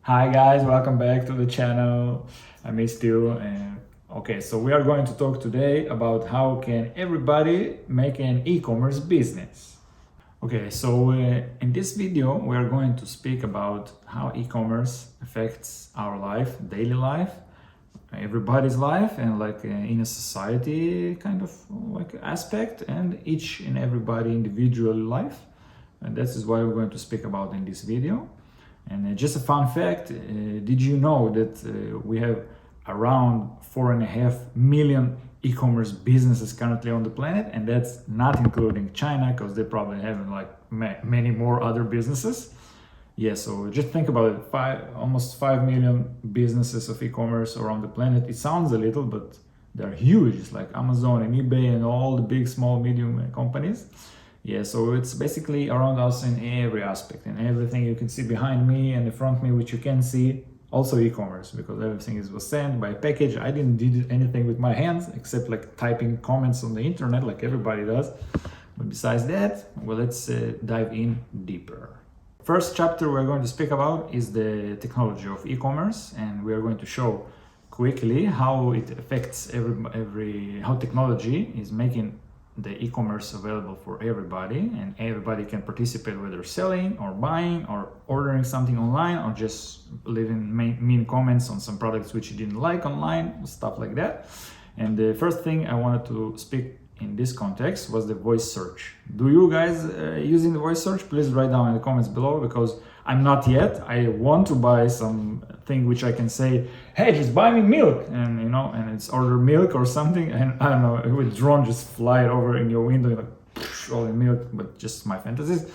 Hi guys, welcome back to the channel. I missed you. Okay, so we are going to talk today about how can everybody make an e-commerce business. Okay, so in this video we are going to speak about how e-commerce affects our life, daily life, everybody's life, and in a society kind of like aspect, and each and everybody individual life. And this is what we're going to speak about in this video. And just a fun fact, did you know that we have around 4.5 million e-commerce businesses currently on the planet, and that's not including China, because they probably have like many more other businesses. Yeah, so just think about it, almost 5 million businesses of e-commerce around the planet. It sounds a little, but they're huge. It's like Amazon and eBay and all the big, small, medium companies. Yeah, so it's basically around us in every aspect, and everything you can see behind me and in front of me, which you can see, also e-commerce, because everything was sent by package. I didn't do anything with my hands except like typing comments on the internet like everybody does. But besides that, well, let's dive in deeper. First chapter we're going to speak about is the technology of e-commerce, and we are going to show quickly how it affects how technology is making the e-commerce available for everybody, and everybody can participate, whether selling or buying or ordering something online or just leaving mean comments on some products which you didn't like online, stuff like that. And the first thing I wanted to speak in this context was the voice search. Do you guys using the voice search? Please write down in the comments below, because I'm not yet. I want to buy something which I can say, hey, just buy me milk, and and it's order milk or something, and I don't know, with drone just fly it over in your window, like all the milk, but just my fantasies.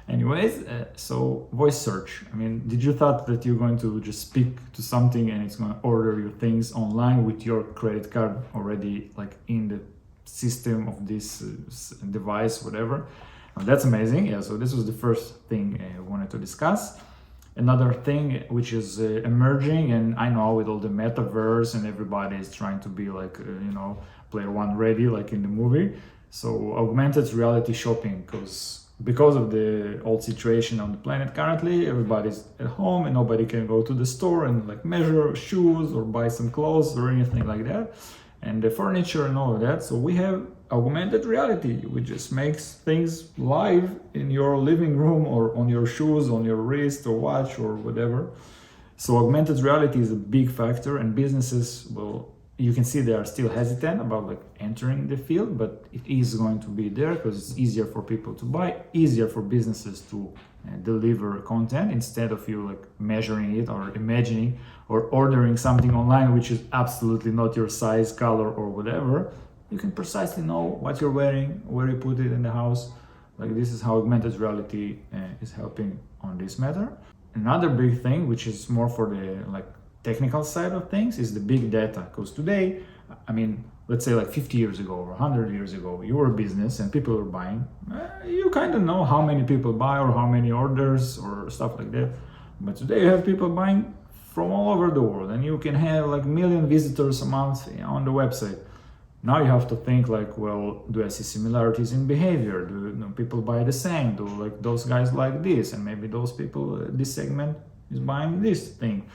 Anyways, so voice search. I mean, did you thought that you're going to just speak to something and it's going to order your things online with your credit card already like in the system of this device, whatever? That's amazing. Yeah, so this was the first thing I wanted to discuss. Another thing which is emerging, and I know with all the metaverse and everybody is trying to be like player one ready, like in the movie. So augmented reality shopping, because of the old situation on the planet currently, everybody's at home and nobody can go to the store and like measure shoes or buy some clothes or anything like that, and the furniture and all of that. So we have augmented reality, which just makes things live in your living room or on your shoes, on your wrist or watch or whatever. So augmented reality is a big factor, and businesses, well, you can see they are still hesitant about like entering the field, but it is going to be there because it's easier for people to buy, easier for businesses to deliver content, instead of you like measuring it or imagining or ordering something online which is absolutely not your size, color or whatever. You can precisely know what you're wearing, where you put it in the house. Like, this is how augmented reality is helping on this matter. Another big thing, which is more for the like technical side of things, is the big data. Because today, I mean, let's say like 50 years ago or 100 years ago, you were a business and people were buying. You kind of know how many people buy or how many orders or stuff like that. But today you have people buying from all over the world, and you can have like 1 million visitors a month on the website. Now you have to think like, well, do I see similarities in behavior? Do people buy the same? Do like those guys like this? And maybe those people, this segment is buying this thing.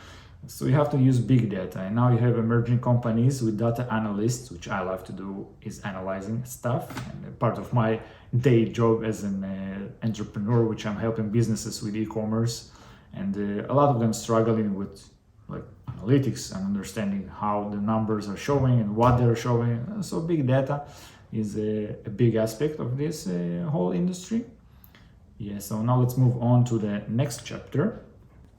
So you have to use big data. And now you have emerging companies with data analysts, which I love to do, is analyzing stuff. And part of my day job as an entrepreneur, which I'm helping businesses with e-commerce. And a lot of them struggling with like analytics and understanding how the numbers are showing and what they're showing. So big data is a big aspect of this whole industry. Yeah, so now let's move on to the next chapter.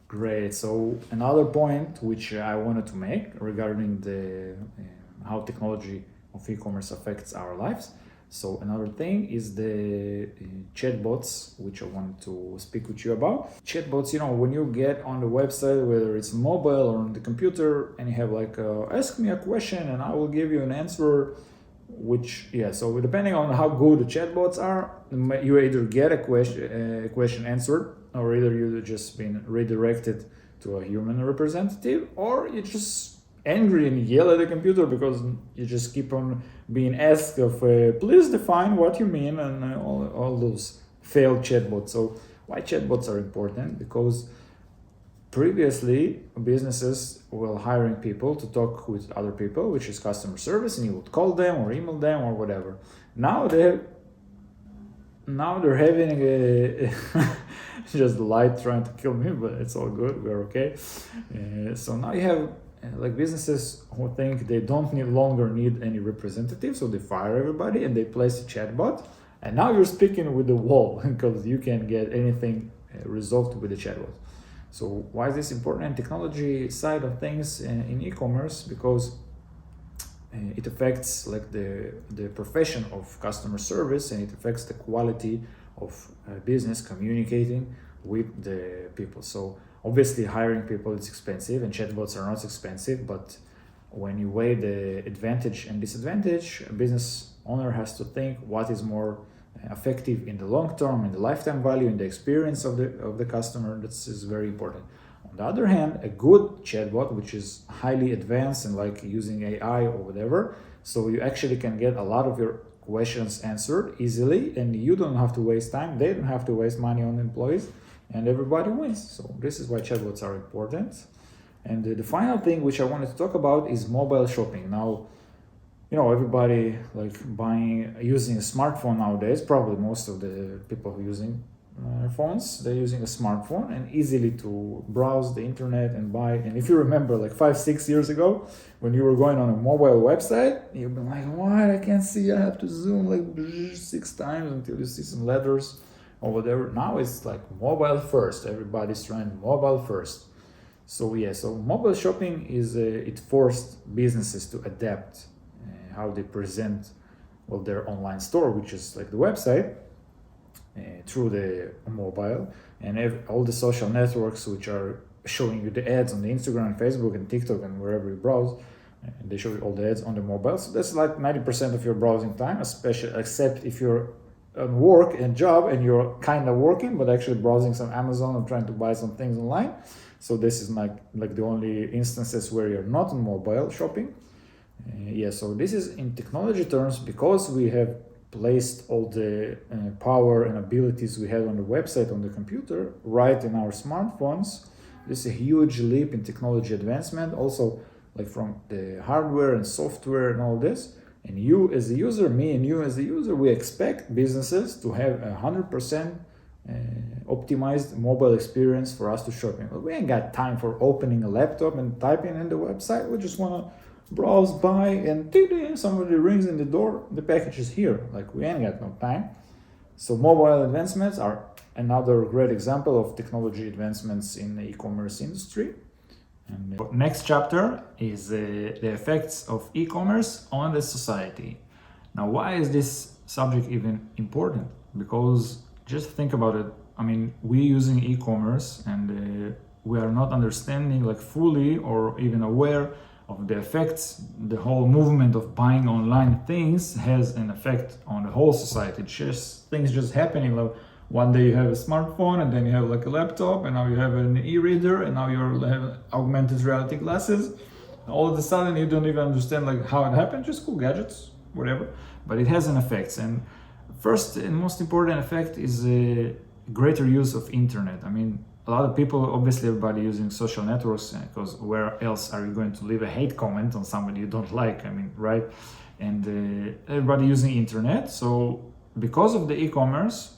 Great. So another point which I wanted to make regarding the how technology of e-commerce affects our lives. So another thing is the chatbots, which I wanted to speak with you about. Chatbots, when you get on the website, whether it's mobile or on the computer, and you have like, ask me a question and I will give you an answer, so depending on how good the chatbots are, you either get a question answered, or either you've just been redirected to a human representative, or you just angry and yell at the computer because you just keep on being asked of please define what you mean, and all those failed chatbots. So why chatbots are important? Because previously businesses were hiring people to talk with other people, which is customer service, and you would call them or email them or whatever. Now they're having a just the light trying to kill me, but it's all good, we're okay. So now you have like businesses who think they don't longer need any representative, so they fire everybody and they place a chatbot, and now you're speaking with the wall because you can get anything resolved with the chatbot. So why is this important in technology side of things in e-commerce? Because it affects like the profession of customer service, and it affects the quality of business communicating with the people. So obviously hiring people is expensive and chatbots are not expensive, but when you weigh the advantage and disadvantage, a business owner has to think what is more effective in the long term, in the lifetime value, in the experience of the customer. This is very important. On the other hand, a good chatbot, which is highly advanced and like using AI or whatever, so you actually can get a lot of your questions answered easily, and you don't have to waste time, they don't have to waste money on employees, and everybody wins. So this is why chatbots are important. And the final thing which I wanted to talk about is mobile shopping. Now, everybody like using a smartphone nowadays. Probably most of the people who are using phones, they're using a smartphone, and easily to browse the internet and buy. And if you remember like 5-6 years ago when you were going on a mobile website, you've been like, what, I can't see, I have to zoom like 6 times until you see some letters or whatever. Now it's like mobile first, everybody's trying mobile first. So so mobile shopping is it forced businesses to adapt how they present their online store, which is like the website, through the mobile, and all the social networks which are showing you the ads on the Instagram and Facebook and TikTok and wherever you browse, and they show you all the ads on the mobile. So that's like 90% of your browsing time, especially except if you're on work and job and you're kind of working but actually browsing some Amazon or trying to buy some things online. So this is like the only instances where you're not on mobile shopping. So this is in technology terms, because we have placed all the power and abilities we had on the website, on the computer, right in our smartphones. This is a huge leap in technology advancement, also like from the hardware and software and all this. And you as a user, me and you as a user, we expect businesses to have 100% optimized mobile experience for us to shop in. We ain't got time for opening a laptop and typing in the website. We just want to browse by, and somebody rings in the door, the package is here. Like, we ain't got no time. So mobile advancements are another great example of technology advancements in the e-commerce industry. And the next chapter is the effects of e-commerce on the society. Now, why is this subject even important? Because just think about it. I mean, we using e-commerce, and we are not understanding like fully or even aware of the effects. The whole movement of buying online things has an effect on the whole society. Things just happening. Like one day you have a smartphone, and then you have like a laptop, and now you have an e-reader, and now you have augmented reality glasses. All of a sudden you don't even understand like how it happened. Just cool gadgets, whatever, but it has an effect. And first and most important effect is a greater use of internet. I mean, a lot of people, obviously everybody using social networks, because where else are you going to leave a hate comment on somebody you don't like? I mean, right? And everybody using internet. So because of the e-commerce,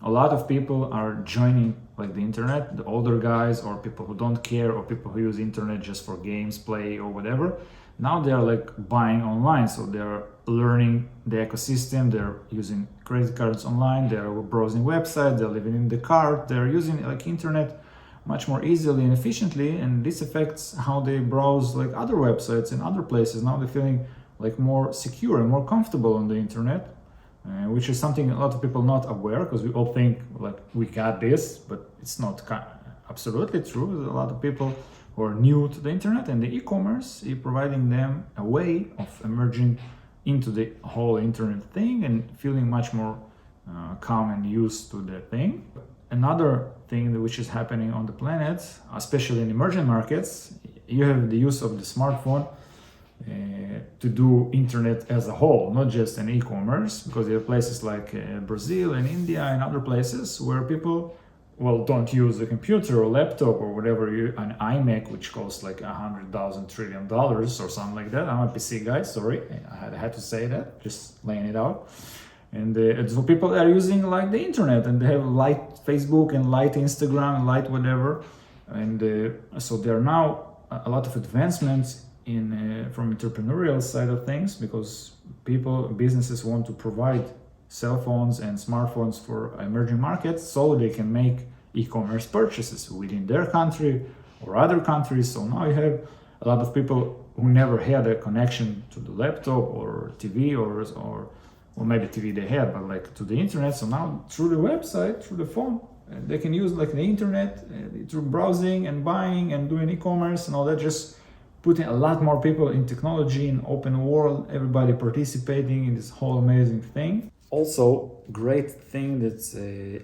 a lot of people are joining like the internet, the older guys or people who don't care, or people who use internet just for games, play or whatever. Now they're like buying online. So they're learning the ecosystem, they're using credit cards online, they're browsing websites, they're living in the cart, they're using like internet much more easily and efficiently, and this affects how they browse like other websites and other places. Now they're feeling like more secure and more comfortable on the internet, which is something a lot of people not aware, because we all think like we got this, but it's not absolutely true. There's a lot of people who are new to the internet, and the e-commerce is providing them a way of emerging into the whole internet thing and feeling much more calm and used to the thing. Another thing which is happening on the planet, especially in emerging markets, you have the use of the smartphone to do internet as a whole, not just an e-commerce, because you have places like Brazil and India and other places where people well, don't use a computer or laptop or whatever, an iMac, which costs like $100,000 or something like that. I'm a PC guy, sorry, I had to say that, just laying it out. And so people are using like the internet, and they have light Facebook and light Instagram and light whatever, and so there are now a lot of advancements in from entrepreneurial side of things, because businesses want to provide cell phones and smartphones for emerging markets so they can make e-commerce purchases within their country or other countries. So now you have a lot of people who never had a connection to the laptop or TV or maybe TV they had, but like to the internet. So now through the website, through the phone, they can use like the internet through browsing and buying and doing e-commerce and all that, just putting a lot more people in technology, in open world, everybody participating in this whole amazing thing. Also, great thing that's a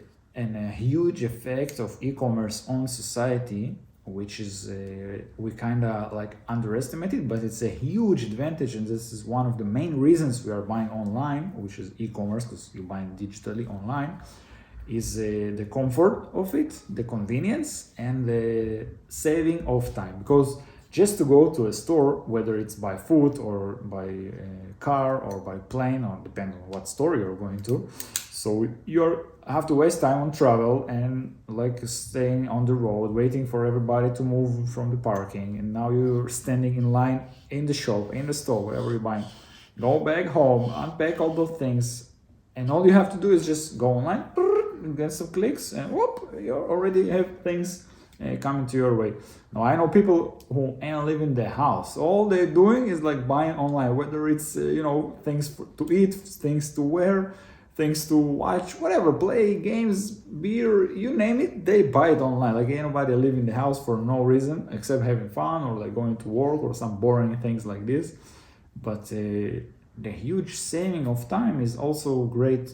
huge effect of e-commerce on society, which is we kind of like underestimate it, but it's a huge advantage, and this is one of the main reasons we are buying online, which is e-commerce, because you're buying digitally online, is the comfort of it, the convenience, and the saving of time. Because just to go to a store, whether it's by foot or by car or by plane, or depending on what store you're going to, so you have to waste time on travel and like staying on the road, waiting for everybody to move from the parking, and now you're standing in line in the shop, in the store, wherever you're buying. Go back home, unpack all those things, and all you have to do is just go online, get some clicks, and whoop, you already have things coming to your way. Now I know people who ain't leaving the house. All they're doing is like buying online, whether it's things to eat, things to wear, things to watch, whatever, play games, beer, you name it, they buy it online. Like ain't nobody leaving the house for no reason except having fun or like going to work or some boring things like this. But the huge saving of time is also great,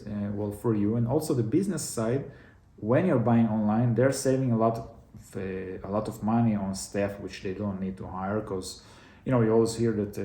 for you, and also the business side. When you're buying online, they're saving a lot of money on staff, which they don't need to hire, because you always hear that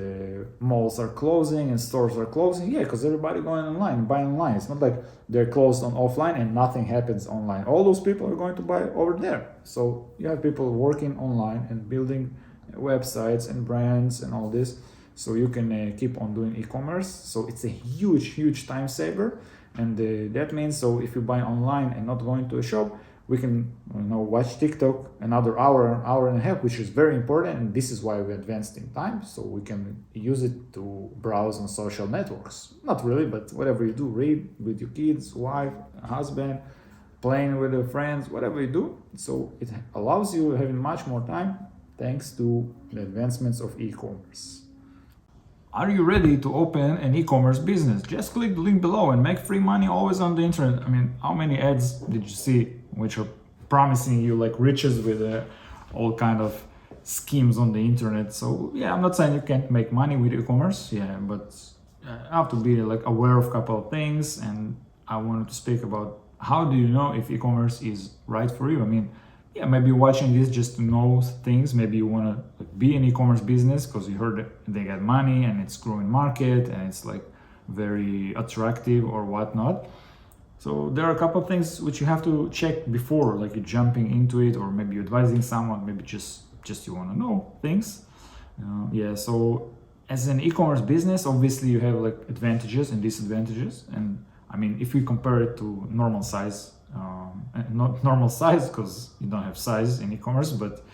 malls are closing and stores are closing. Yeah, because everybody going online, buying online. It's not like they're closed on offline and nothing happens online. All those people are going to buy over there. So you have people working online and building websites and brands and all this, so you can keep on doing e-commerce. So it's a huge time saver, and that means, so if you buy online and not going to a shop, we can watch TikTok another hour and a half, which is very important, and this is why we advanced in time, so we can use it to browse on social networks. Not really, but whatever you do, read with your kids, wife, husband, playing with your friends, whatever you do. So it allows you having much more time thanks to the advancements of e-commerce. Are you ready to open an e-commerce business? Just click the link below and make free money always on the internet. I mean, how many ads did you see which are promising you like riches with all kind of schemes on the internet? So yeah, I'm not saying you can't make money with e-commerce, but I have to be like aware of a couple of things, and I wanted to speak about how do you know if e-commerce is right for you. I mean, maybe you're watching this just to know things. Maybe you want to be an e-commerce business because you heard that they get money and it's growing market and it's like very attractive or whatnot. So there are a couple of things which you have to check before, like you're jumping into it, or maybe you're advising someone, maybe just you want to know things. So as an e-commerce business, obviously you have like advantages and disadvantages. And I mean, if we compare it to normal size, not normal size because you don't have size in e-commerce, but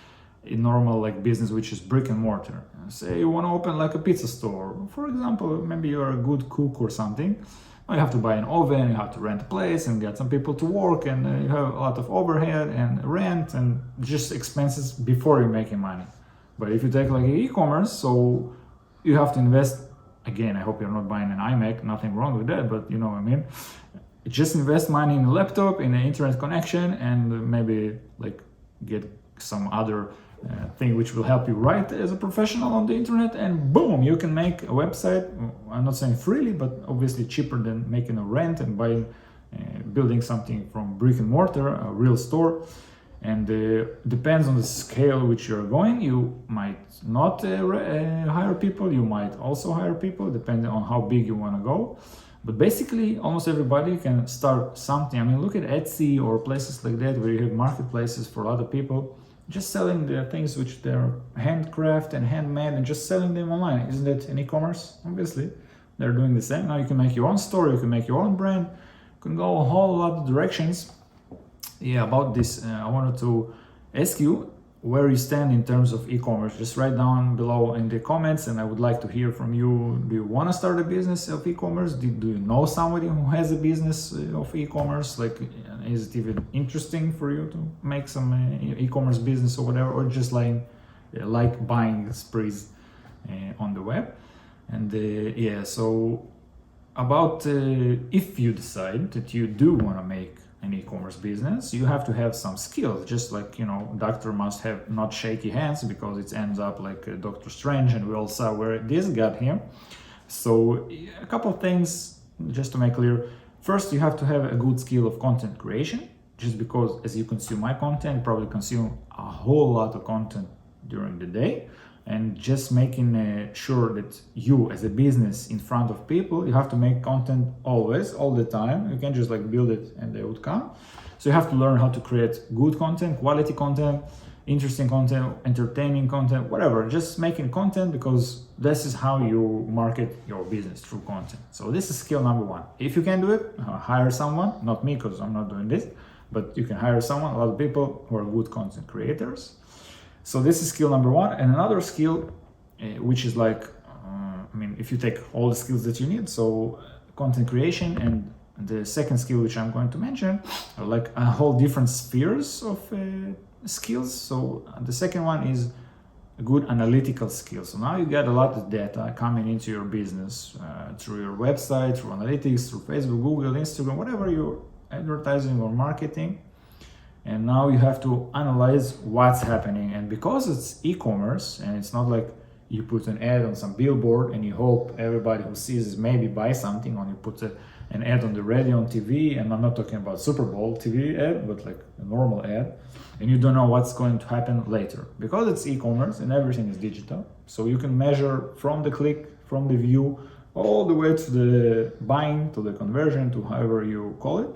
in normal like business, which is brick and mortar. Say you want to open like a pizza store, for example, maybe you're a good cook or something. You have to buy an oven, you have to rent a place and get some people to work, and you have a lot of overhead and rent and just expenses before you're making money. But if you take like e-commerce, so you have to invest. Again, I hope you're not buying an iMac, nothing wrong with that, but you know what I mean. Just invest money in a laptop, in an internet connection, and maybe like get some other thing which will help you write as a professional on the internet, and boom, you can make a website. I'm not saying freely, but obviously cheaper than making a rent and buying, building something from brick and mortar, a real store. And depends on the scale which you're going. You might not hire people. You might also hire people, depending on how big you want to go. But basically, almost everybody can start something. I mean, look at Etsy or places like that where you have marketplaces for other people just selling the things which they're handcraft and handmade and just selling them online. Isn't that an e-commerce? Obviously, they're doing the same. Now you can make your own store, you can make your own brand, you can go a whole lot of directions. Yeah, about this, I wanted to ask you where you stand in terms of e-commerce. Just write down below in the comments, and I would like to hear from you. Do you want to start a business of e-commerce? Do you know somebody who has a business of e-commerce? Like, is it even interesting for you to make some e-commerce business or whatever, or just like buying sprees on the web? And yeah, so about if you decide that you do want to make an e-commerce business, you have to have some skills. Just like, you know, doctor must have not shaky hands because it ends up like Doctor Strange, and we all saw where this got him. So a couple of things just to make clear. First, you have to have a good skill of content creation, just because as you consume my content, you probably consume a whole lot of content during the day. And just making sure that you as a business in front of people, you have to make content always, all the time. You can't just like build it and they would come. So you have to learn how to create good content, quality content, interesting content, entertaining content, whatever. Just making content, because this is how you market your business, through content. So this is skill number one. If you can do it, hire someone, not me, because I'm not doing this, but you can hire someone, a lot of people who are good content creators. So this is skill number one. And another skill, which is like, I mean, if you take all the skills that you need, so content creation, and the second skill, which I'm going to mention, are like a whole different spheres of skills. So the second one is a good analytical skill. So now you get a lot of data coming into your business through your website, through analytics, through Facebook, Google, Instagram, whatever you're advertising or marketing. And now you have to analyze what's happening. And because it's e-commerce, and it's not like you put an ad on some billboard and you hope everybody who sees it maybe buy something, or you put an ad on the radio, on TV, and I'm not talking about Super Bowl TV ad, but like a normal ad, and you don't know what's going to happen later. Because it's e-commerce and everything is digital, so you can measure from the click, from the view, all the way to the buying, to the conversion, to however you call it.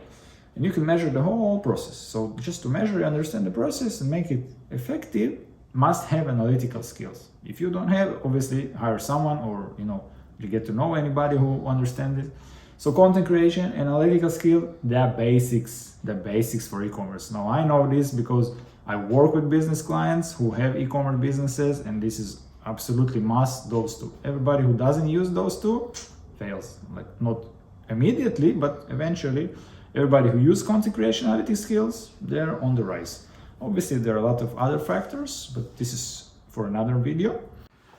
And you can measure the whole process. So just to measure, understand the process and make it effective, must have analytical skills. If you don't have, obviously hire someone, or you get to know anybody who understands it. So content creation, analytical skill, they're basics for e-commerce. Now I know this because I work with business clients who have e-commerce businesses, and this is absolutely must, those two. Everybody who doesn't use those two fails, like not immediately, but eventually. Everybody who use content creation analytics skills, they're on the rise. Obviously, there are a lot of other factors, but this is for another video.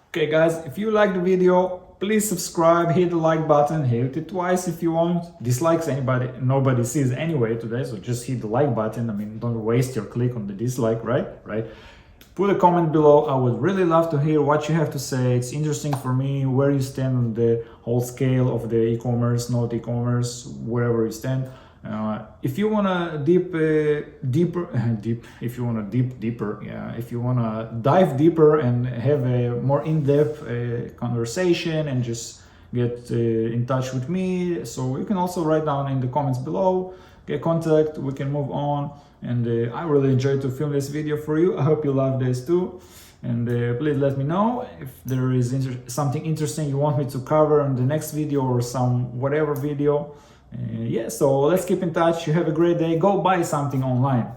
Okay, guys, if you like the video, please subscribe, hit the like button, hit it twice if you want. Dislikes nobody sees anyway today, so just hit the like button. I mean, don't waste your click on the dislike, right? Put a comment below. I would really love to hear what you have to say. It's interesting for me where you stand on the whole scale of the e-commerce, not e-commerce, wherever you stand. If you wanna if you wanna dive deeper and have a more in-depth conversation and just get in touch with me, so you can also write down in the comments below, get contact, we can move on. And I really enjoyed to film this video for you. I hope you love this too. And please let me know if there is something interesting you want me to cover in the next video, or some whatever video. Yeah, so let's keep in touch. You have a great day. Go buy something online.